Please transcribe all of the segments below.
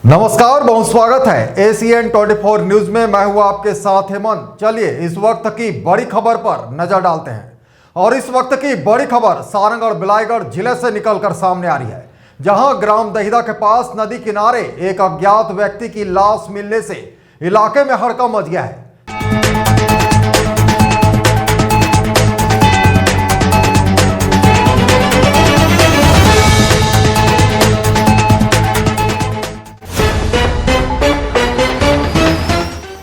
नमस्कार, बहुत स्वागत है एसीएन 24 न्यूज में। मैं हूं आपके साथ हेमंत। चलिए इस वक्त की बड़ी खबर पर नजर डालते हैं। और इस वक्त की बड़ी खबर सारंग और बिलाईगढ़ जिले से निकलकर सामने आ रही है, जहां ग्राम दहिदा के पास नदी किनारे एक अज्ञात व्यक्ति की लाश मिलने से इलाके में हड़कंप मच गया है।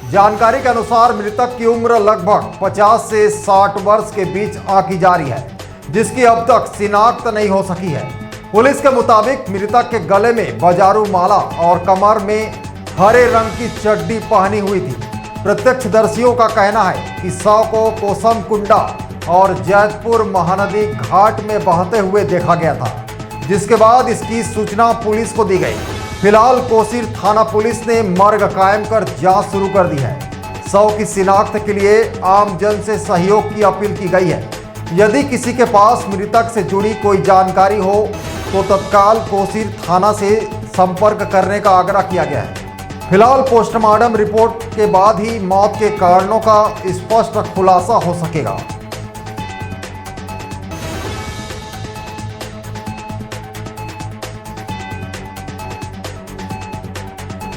जानकारी के अनुसार मृतक की उम्र लगभग 50 से 60 वर्ष के बीच आंकी जा रही है, जिसकी अब तक शिनाख्त नहीं हो सकी है। पुलिस के मुताबिक मृतक के गले में बाजारू माला और कमर में हरे रंग की चड्डी पहनी हुई थी। प्रत्यक्षदर्शियों का कहना है कि शव को कोसम कुंडा और जैतपुर महानदी घाट में बहते हुए देखा गया था, जिसके बाद इसकी सूचना पुलिस को दी गई। फिलहाल कोसीर थाना पुलिस ने मर्ग कायम कर जांच शुरू कर दी है। शव की शिनाख्त के लिए आम जन से सहयोग की अपील की गई है। यदि किसी के पास मृतक से जुड़ी कोई जानकारी हो तो तत्काल कोसीर थाना से संपर्क करने का आग्रह किया गया है। फिलहाल पोस्टमार्टम रिपोर्ट के बाद ही मौत के कारणों का स्पष्ट खुलासा हो सकेगा।